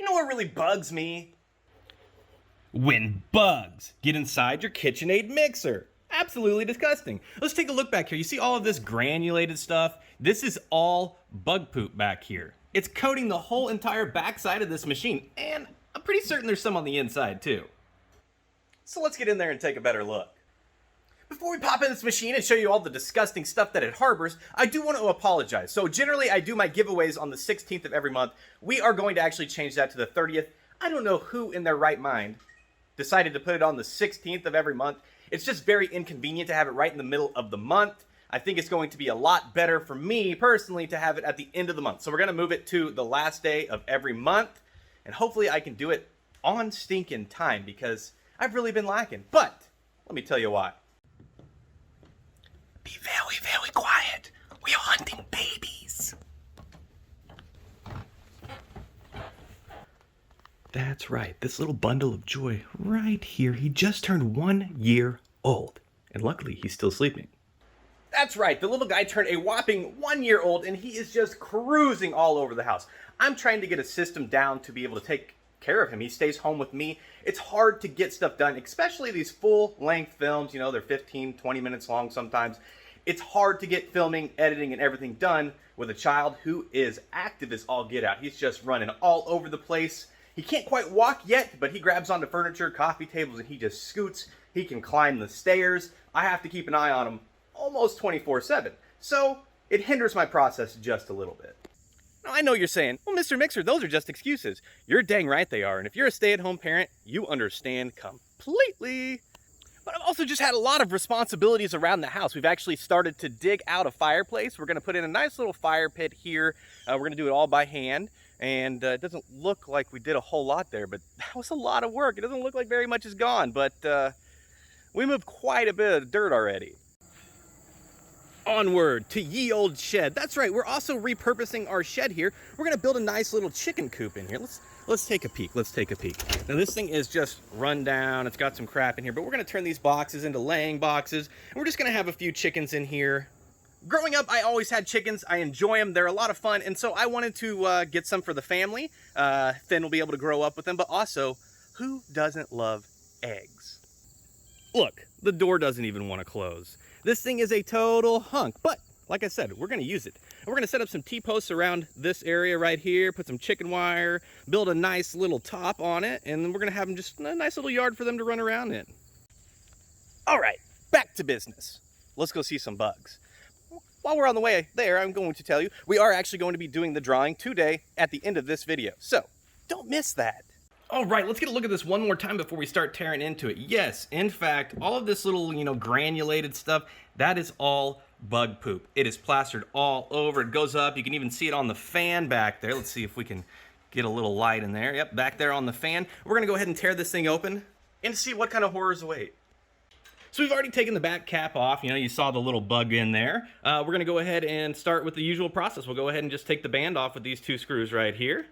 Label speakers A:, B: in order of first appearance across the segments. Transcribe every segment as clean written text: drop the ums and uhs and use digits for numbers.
A: You know what really bugs me?
B: When bugs get inside your KitchenAid mixer. Absolutely disgusting. Let's take a look back here. You see all of this granulated stuff? This is all bug poop back here. It's coating the whole entire backside of this machine, and I'm pretty certain there's some on the inside too.
A: So let's get in there and take a better look. Before we pop in this machine and show you all the disgusting stuff that it harbors, I do want to apologize. So generally I do my giveaways on the 16th of every month. We are going to actually change that to the 30th. I don't know who in their right mind decided to put it on the 16th of every month. It's just very inconvenient to have it right in the middle of the month. I think it's going to be a lot better for me personally to have it at the end of the month. So we're going to move it to the last day of every month, and hopefully I can do it on stinking time because I've really been lacking. But let me tell you why.
B: Be very, very quiet. We are hunting babies. That's right, this little bundle of joy right here. He just turned 1 year old, and luckily he's still sleeping.
A: That's right, the little guy turned a whopping 1 year old and he is just cruising all over the house. I'm trying to get a system down to be able to take care of him. He stays home with me. It's hard to get stuff done, especially these full-length films. You know, they're 15, 20 minutes long sometimes. It's hard to get filming, editing, and everything done with a child who is active as all get out. He's just running all over the place. He can't quite walk yet, but he grabs onto furniture, coffee tables, and he just scoots. He can climb the stairs. I have to keep an eye on him almost 24/7. So it hinders my process just a little bit. Now, I know you're saying, well, Mr. Mixer, those are just excuses. You're dang right they are. And if you're a stay-at-home parent, you understand completely. But I've also just had a lot of responsibilities around the house. We've actually started to dig out a fireplace. We're going to put in a nice little fire pit here. We're going to do it all by hand. And it doesn't look like we did a whole lot there, but that was a lot of work. It doesn't look like very much is gone, but we moved quite a bit of dirt already. Onward to ye old shed. That's right, we're also repurposing our shed here. We're gonna build a nice little chicken coop in here. Let's take a peek. Let's take a peek. Now this thing is just run down. It's got some crap in here, but we're gonna turn these boxes into laying boxes, and we're just gonna have a few chickens in here. Growing up, I always had chickens. I enjoy them. They're a lot of fun, and so I wanted to get some for the family. Finn will be able to grow up with them, but also, who doesn't love eggs? Look, the door doesn't even want to close. This thing is a total hunk, but like I said, we're gonna use it. And we're gonna set up some T-posts around this area right here, put some chicken wire, build a nice little top on it, and then we're gonna have them just a nice little yard for them to run around in. All right, back to business. Let's go see some bugs. While we're on the way there, I'm going to tell you, we are actually going to be doing the drawing today at the end of this video. So, don't miss that. All right, let's get a look at this one more time before we start tearing into it. Yes, in fact, all of this little, granulated stuff, that is all bug poop. It is plastered all over. It goes up. You can even see it on the fan back there. Let's see if we can get a little light in there. Yep, back there on the fan. We're going to go ahead and tear this thing open and see what kind of horrors await. So we've already taken the back cap off. You saw the little bug in there. We're going to go ahead and start with the usual process. We'll go ahead and just take the band off with these two screws right here.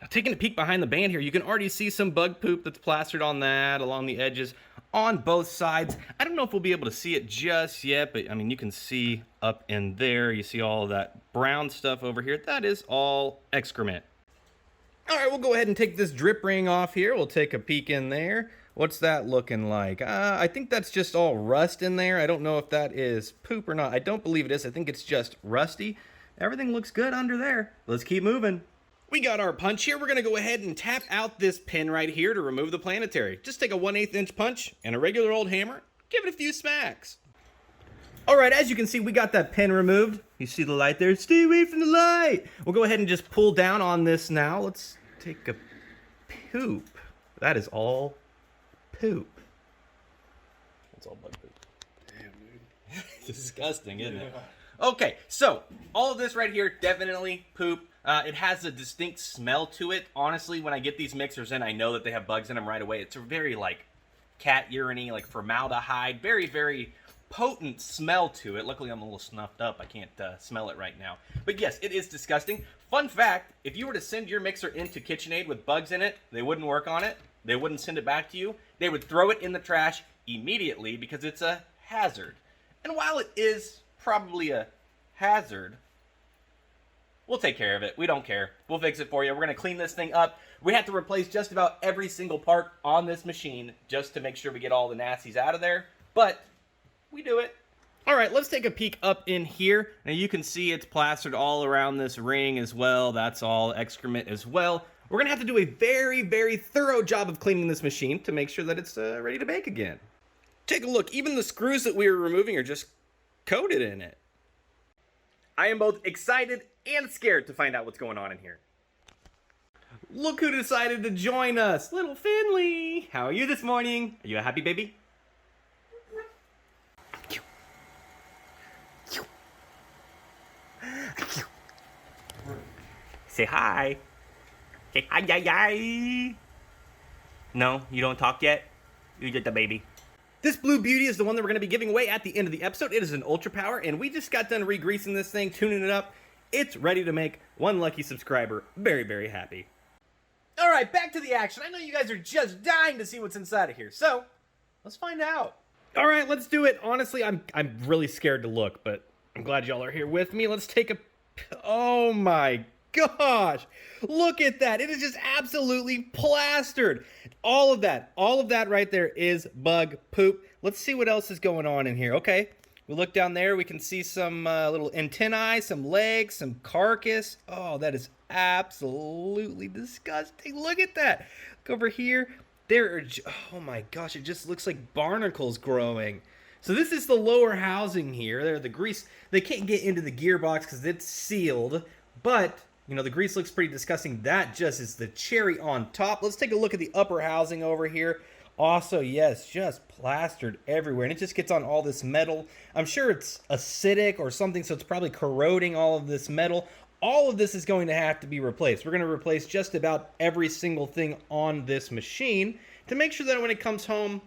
A: Now, taking a peek behind the band here, you can already see some bug poop that's plastered on that, along the edges, on both sides. I don't know if we'll be able to see it just yet, but you can see up in there, you see all of that brown stuff over here. That is all excrement. All right, we'll go ahead and take this drip ring off here. We'll take a peek in there. What's that looking like? I think that's just all rust in there. I don't know if that is poop or not. I don't believe it is. I think it's just rusty. Everything looks good under there. Let's keep moving. We got our punch here. We're going to go ahead and tap out this pin right here to remove the planetary. Just take a 1/8 inch punch and a regular old hammer. Give it a few smacks. All right, as you can see, we got that pin removed. You see the light there? Stay away from the light. We'll go ahead and just pull down on this now. Let's take a poop. That is all poop. That's all bug poop.
C: Damn, dude.
A: Disgusting, isn't it? Okay, so all of this right here, definitely poop. It has a distinct smell to it. Honestly, when I get these mixers in, I know that they have bugs in them right away. It's a very, cat urine-y, formaldehyde. Very, very potent smell to it. Luckily, I'm a little snuffed up. I can't smell it right now. But yes, it is disgusting. Fun fact, if you were to send your mixer into KitchenAid with bugs in it, they wouldn't work on it. They wouldn't send it back to you. They would throw it in the trash immediately because it's a hazard. And while it is probably a hazard, We'll take care of it. We don't care. We'll fix it for you. We're going to clean this thing up. We have to replace just about every single part on this machine just to make sure we get all the nasties out of there. But we do it. All right, let's take a peek up in here. Now you can see it's plastered all around this ring as well. That's all excrement as well. We're going to have to do a very, very thorough job of cleaning this machine to make sure that it's ready to bake again. Take a look. Even the screws that we were removing are just coated in it. I am both excited and scared to find out what's going on in here. Look who decided to join us, little Finley. How are you this morning? Are you a happy baby? Say hi. Say hi, hi. No, you don't talk yet? You're just a baby. This blue beauty is the one that we're going to be giving away at the end of the episode. It is an Ultra Power, and we just got done re-greasing this thing, tuning it up. It's ready to make one lucky subscriber very, very happy. All right, back to the action. I know you guys are just dying to see what's inside of here, so let's find out. All right, let's do it. Honestly, I'm really scared to look, but I'm glad y'all are here with me. Let's take a... Oh my gosh, look at that. It is just absolutely plastered. All of that right there is bug poop. Let's see what else is going on in here. Okay, we look down there, we can see some little antennae, some legs, some carcass. Oh, that is absolutely disgusting. Look at that. Look over here. There are, oh my gosh, it just looks like barnacles growing. So this is the lower housing here. There, the grease, they can't get into the gearbox because it's sealed, but you know, the grease looks pretty disgusting. That just is the cherry on top. Let's take a look at the upper housing over here. Also, yes, just plastered everywhere, and it just gets on all this metal. I'm sure it's acidic or something, so it's probably corroding all of this metal. All of this is going to have to be replaced. We're going to replace just about every single thing on this machine to make sure that when it comes home,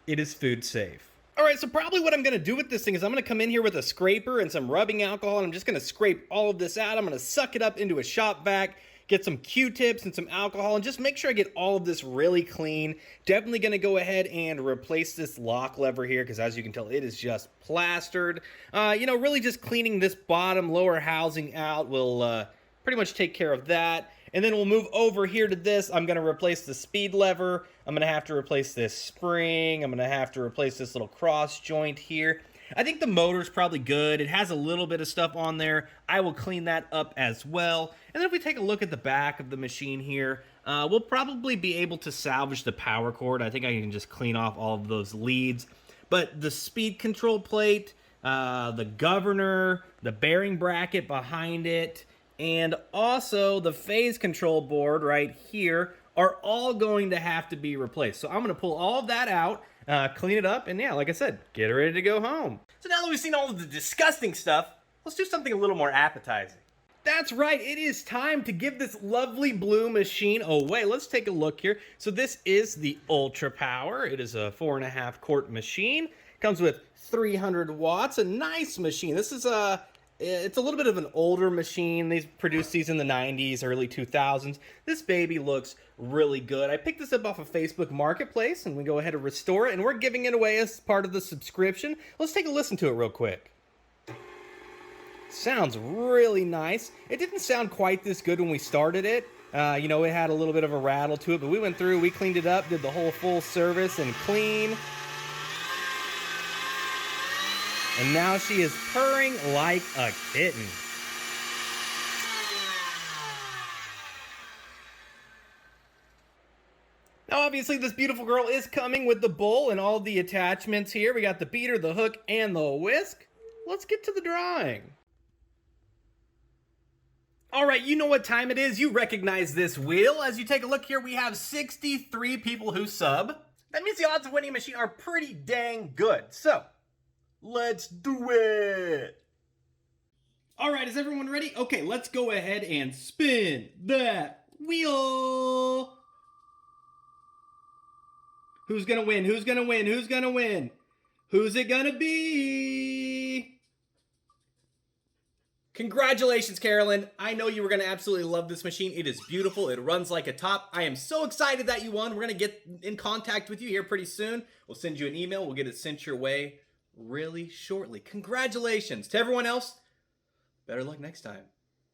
A: it is food safe. All right, so probably what I'm going to do with this thing is I'm going to come in here with a scraper and some rubbing alcohol, and I'm just going to scrape all of this out. I'm going to suck it up into a shop vac, get some Q-tips and some alcohol, and just make sure I get all of this really clean. Definitely going to go ahead and replace this lock lever here, because as you can tell, it is just plastered. You know, really just cleaning this bottom lower housing out will pretty much take care of that. And then we'll move over here to this. I'm going to replace the speed lever. I'm going to have to replace this spring. I'm going to have to replace this little cross joint here. I think the motor's probably good. It has a little bit of stuff on there. I will clean that up as well. And then if we take a look at the back of the machine here, we'll probably be able to salvage the power cord. I think I can just clean off all of those leads. But the speed control plate, the governor, the bearing bracket behind it, and also the phase control board right here are all going to have to be replaced. So I'm going to pull all of that out, clean it up, and yeah, like I said, get ready to go home. So now that we've seen all of the disgusting stuff, let's do something a little more appetizing. That's right, it is time to give this lovely blue machine away. Let's take a look here. So this is the Ultra Power. It is a 4.5 quart machine. Comes with 300 watts, a nice machine. This is it's a little bit of an older machine. They produced these in the 90s, early 2000s. This baby looks really good. I picked this up off of Facebook Marketplace, and we go ahead and restore it, and we're giving it away as part of the subscription. Let's take a listen to it real quick. Sounds really nice. It didn't sound quite this good when we started it. You know, it had a little bit of a rattle to it, but we went through, we cleaned it up, did the whole full service and clean. And now she is purring like a kitten. Now, obviously, this beautiful girl is coming with the bowl and all the attachments here. We got the beater, the hook, and the whisk. Let's get to the drawing. All right, you know what time it is. You recognize this wheel. As you take a look here, we have 63 people who sub. That means the odds of winning a machine are pretty dang good. So, let's do it. All right, is everyone ready? Okay, let's go ahead and spin that wheel. Who's gonna win? Who's gonna win? Who's gonna win? Who's it gonna be? Congratulations, Carolyn. I know you were gonna absolutely love this machine. It is beautiful. It runs like a top. I am so excited that you won. We're gonna get in contact with you here pretty soon. We'll send you an email. We'll get it sent your way really shortly. Congratulations. To everyone else, better luck next time.